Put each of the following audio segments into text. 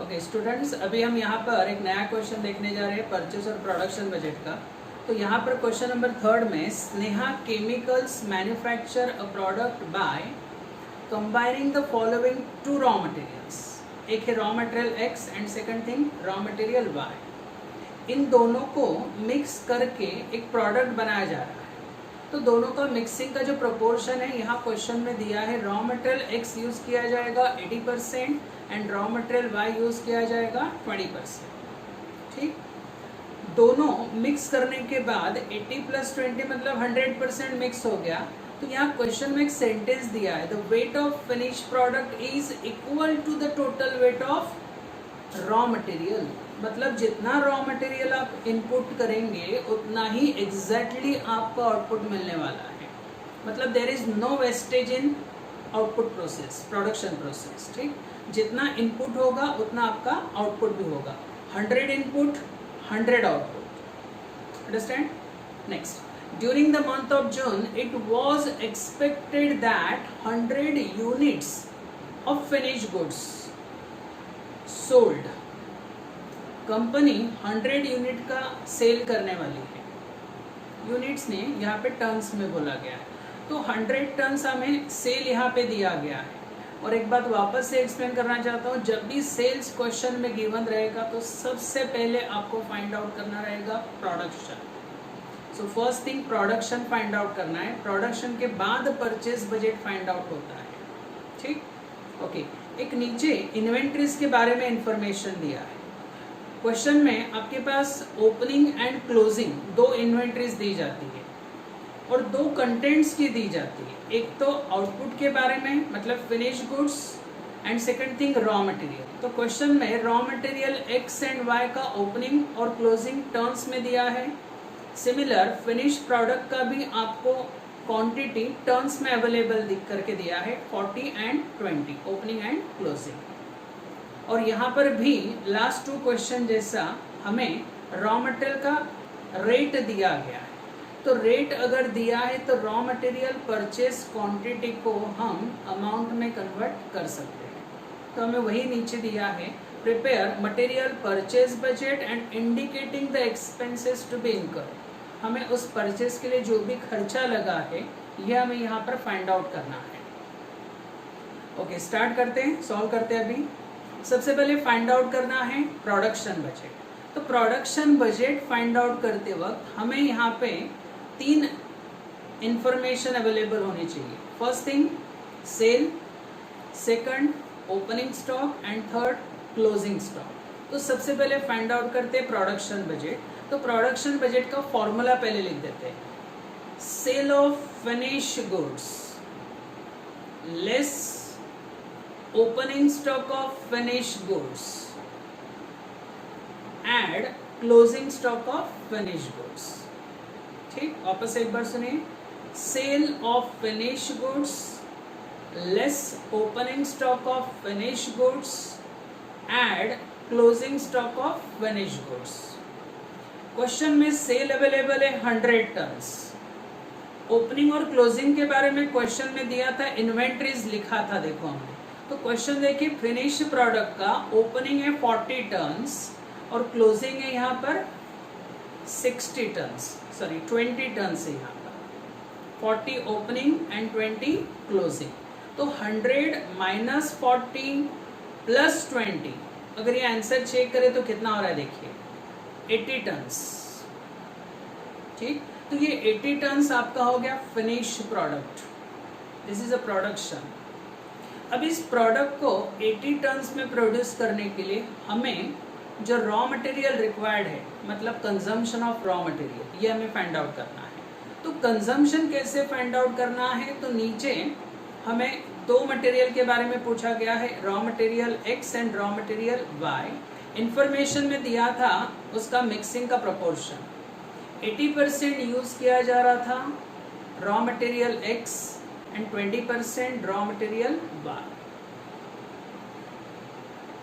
Okay students, अभी हम यहाँ पर एक नया क्वेश्चन देखने जा रहे हैं परचेस और प्रोडक्शन बजट का। तो यहाँ पर क्वेश्चन नंबर 3 में Sneha chemicals manufacture a product by combining the following two raw materials. एक है raw material X and second thing raw material Y. इन दोनों को मिक्स करके एक प्रोडक्ट बनाया जा रहा है। तो दोनों का मिक्सिंग का जो प्रोपोर्शन है यहाँ क्वेश्चन में दिया है, रॉ मटेरियल एक्स यूज किया जाएगा 80% and raw material Y use किया जाएगा 20%। ठीक, दोनों मिक्स करने के बाद 80 + 20 मतलब 100% मिक्स हो गया। तो यहाँ क्वेश्चन में एक सेंटेंस दिया है, the weight of finish product is equal to the total weight of raw material. मतलब जितना रॉ मटेरियल आप इनपुट करेंगे उतना ही एग्जैक्टली आपको आउटपुट मिलने वाला है। मतलब there is no wastage in output process, production process. ठीक, जितना इनपुट होगा उतना आपका आउटपुट भी होगा। 100 input 100 output. Understand? Next, during the month of June it was expected that 100 units of finish goods sold. Company 100 unit का cell करने वाली है। यूनिट्स ने यहाँ पे टन्स में बोला गया है, तो 100 टन्स हमें सेल यहाँ पे दिया गया है। और एक बात वापस से एक्सप्लेन करना चाहता हूँ, जब भी सेल्स क्वेश्चन में गिवन रहेगा तो सबसे पहले आपको फाइंड आउट करना रहेगा production. So first thing production find out करना है, प्रोडक्शन के बाद परचेज बजट फाइंड आउट होता है। ठीक, ओके। एक नीचे इन्वेंट्रीज के बारे में इंफॉर्मेशन दिया है। क्वेश्चन में आपके पास ओपनिंग एंड क्लोजिंग दो इन्वेंट्रीज दी जाती है और दो कंटेंट्स की दी जाती है। एक तो आउटपुट के बारे में मतलब finish goods and second thing raw material. तो क्वेश्चन में raw material X and Y का ओपनिंग और क्लोजिंग टर्म्स में दिया है। सिमिलर फिनिश प्रोडक्ट का भी आपको क्वांटिटी टर्म्स में अवेलेबल दिख करके दिया है 40 एंड 20, ओपनिंग एंड क्लोजिंग। और यहाँ पर भी लास्ट 2 क्वेश्चन जैसा हमें रॉ मटेरियल का रेट दिया गया है। तो रेट अगर दिया है तो रॉ मटेरियल परचेस क्वांटिटी को हम अमाउंट में कन्वर्ट कर सकते हैं। तो हमें वही नीचे दिया है, prepare material purchase budget and indicating the expenses to be incurred. हमें उस परचेस के लिए जो भी खर्चा लगा है यह हमें यहाँ पर फाइंड आउट करना है। ओके, स्टार्ट करते हैं, सॉल्व करते हैं। अभी सबसे पहले फाइंड आउट करना है प्रोडक्शन बजट। तो प्रोडक्शन बजट फाइंड आउट करते वक्त हमें यहाँ पे 3 इंफॉर्मेशन अवेलेबल होनी चाहिए। First thing sale, second opening stock and third closing stock. तो सबसे पहले फाइंड आउट करते हैं प्रोडक्शन बजट। तो प्रोडक्शन बजट का फॉर्मूला पहले लिख देते हैं, sale of finish goods less opening stock of finished goods add closing stock of finished goods। ठीक, वापस एक बार सुनिए, sale of finished goods less opening stock of finished goods add closing stock of finished goods। Question में cell available है 100 turns. Opening और closing के बारे में क्वेश्चन में दिया था, इन्वेंट्रीज लिखा था। देखो हमने तो क्वेश्चन देखिए, फिनिश प्रोडक्ट का ओपनिंग है 40 टन्स और क्लोजिंग है यहाँ पर 60 टन्स, सॉरी 20 टन्स है यहाँ पर। 40 ओपनिंग एंड 20 क्लोजिंग। तो 100 - 40 + 20, अगर ये आंसर चेक करें तो कितना हो रहा है देखिए 80 टन्स। ठीक, तो ये 80 टन्स आपका हो गया finish product. This is a production. अब इस प्रोडक्ट को 80 टन्स में प्रोड्यूस करने के लिए हमें जो रॉ मटेरियल रिक्वायर्ड है, मतलब कंजम्पशन ऑफ रॉ मटेरियल, ये हमें फाइंड आउट करना है। तो कंजम्पशन कैसे फाइंड आउट करना है, तो नीचे हमें 2 मटेरियल के बारे में पूछा गया है, raw material X and raw material Y. Information में दिया था उसका मिक्सिंग का प्रोपोर्शन 80% यूज किया जा रहा था raw material X and 20% raw material Y.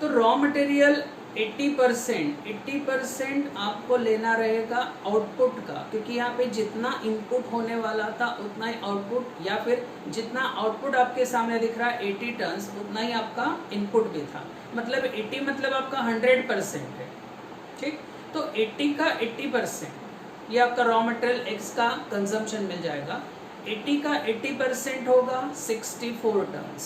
तो रॉ मटेरियल 80% आपको लेना रहेगा आउटपुट का, क्योंकि यहाँ पे जितना इनपुट होने वाला था उतना ही आउटपुट, या फिर जितना आउटपुट आपके सामने दिख रहा है 80 टन, उतना ही आपका इनपुट भी था। मतलब 80 मतलब आपका 100% है। ठीक, तो 80 का 80% ये आपका रॉ मटेरियल एक्स का कंजम्पशन मिल जाएगा। 80 का 80% होगा 64 tonne.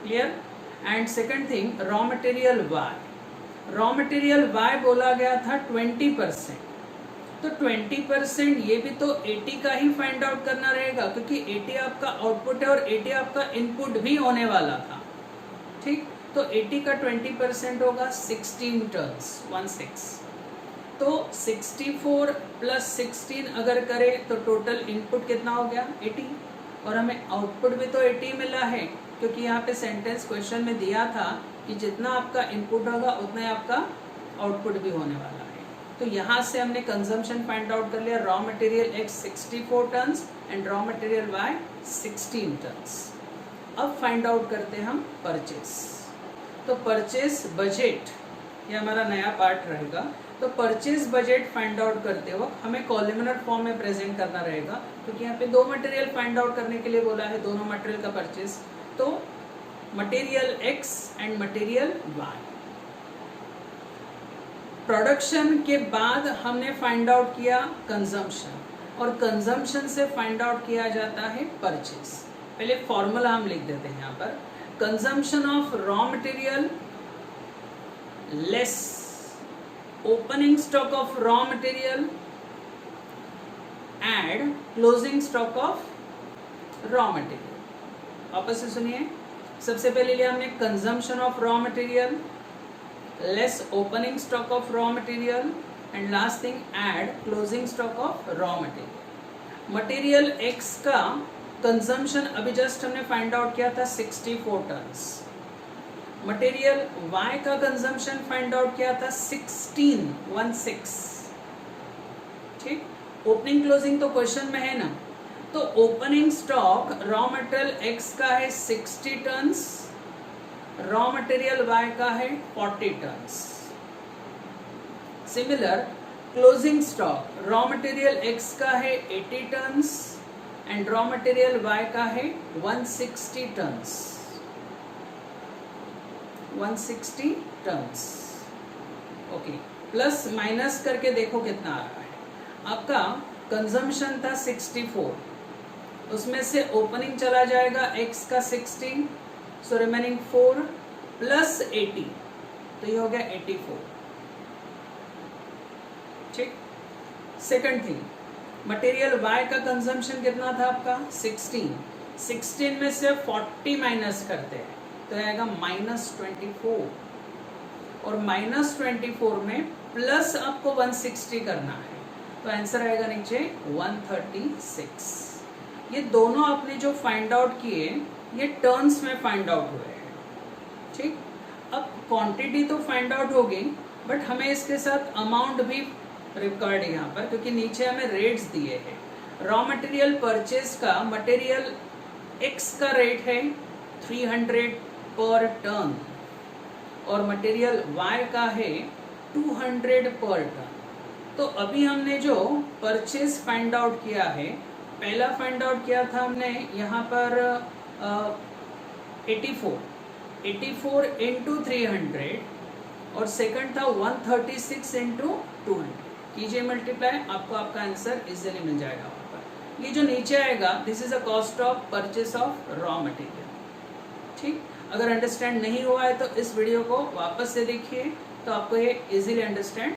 Clear? And second thing, raw material Y. Raw material Y बोला गया था 20%, तो 20% ये भी तो 80 का ही फाइंड आउट करना रहेगा, क्योंकि 80 आपका आउटपुट है और 80 आपका इनपुट भी होने वाला था। ठीक, तो 80 का 20% होगा 16 टन, 16। तो 64 प्लस 16 अगर करें तो टोटल इनपुट कितना हो गया 80, और हमें आउटपुट भी तो 80 मिला है, क्योंकि यहाँ पे सेंटेंस क्वेश्चन में दिया था कि जितना आपका इनपुट होगा उतना ही आपका आउटपुट भी होने वाला है। तो यहाँ से हमने कंजम्पशन फाइंड आउट कर लिया। Raw material X 64 tonne and raw material Y 16 tonne. अब फाइंड आउट करते हैं हम परचेस। तो परचेस बजट ये हमारा नया पार्ट रहेगा। तो परचेज बजट फाइंड आउट करते वक्त हमें कॉलमनर फॉर्म में प्रेजेंट करना रहेगा, क्योंकि यहाँ पे दो मटेरियल फाइंड आउट करने के लिए बोला है, दोनों मटेरियल का परचेज। तो material X and material Y. Production के बाद हमने फाइंड आउट किया कंजम्पशन, और कंजम्पशन से फाइंड आउट किया जाता है परचेज। पहले फॉर्मूला हम लिख देते हैं यहाँ पर। Consumption of raw material less opening stock of raw material add closing stock of raw material. वापस से सुनिए, सबसे पहले लिया हमने consumption of raw material less opening stock of raw material and last thing add closing stock of raw material. Material X का consumption अभी just हमने फाइंड आउट किया था 64 टन। मटेरियल वाई का कंजम्पशन फाइंड आउट किया था 16। ठीक, opening closing तो क्वेश्चन में है ना, तो opening stock raw material X का है 60 टन, रॉ मटेरियल वाई का है 40 tonne. Similar closing stock raw material X का है 80 tonne and raw material Y का है 160 tonne. 160 tonne. Okay, plus minus करके देखो कितना आ रहा है। आपका कंजम्पशन था 64, उसमें से ओपनिंग चला जाएगा x का 16, सो रिमेनिंग 4 प्लस 80, तो ये हो गया 84। ठीक, सेकंड थिंग, मटेरियल y का कंजम्पशन कितना था आपका 16 में से 40 माइनस करते हैं तो आएगा -24, और -24 में प्लस आपको 160 करना है, तो आंसर आएगा नीचे 136। ये दोनों आपने जो फाइंड आउट किए ये टर्न्स में फाइंड आउट हुए हैं। ठीक, अब क्वांटिटी तो फाइंड आउट हो गई, बट हमें इसके साथ अमाउंट भी रिकॉर्ड है यहाँ पर, क्योंकि नीचे हमें रेट्स दिए हैं। रॉ मटेरियल परचेज का मटेरियल एक्स का रेट है 300 पर टन और मटेरियल वाई का है 200 पर टन। तो अभी हमने जो परचेज फाइंड आउट किया है, पहला फाइंड आउट किया था हमने यहाँ पर 84 इंटू 300 और सेकंड था 136 इंटू 200। कीजिए मल्टीप्लाई, आपको आपका आंसर इजीली मिल जाएगा वहाँ पर। ये जो नीचे आएगा this is a cost of purchase of raw material. ठीक, अगर अंडरस्टैंड नहीं हुआ है तो इस वीडियो को वापस से देखिए, तो आपको ये इजीली अंडरस्टैंड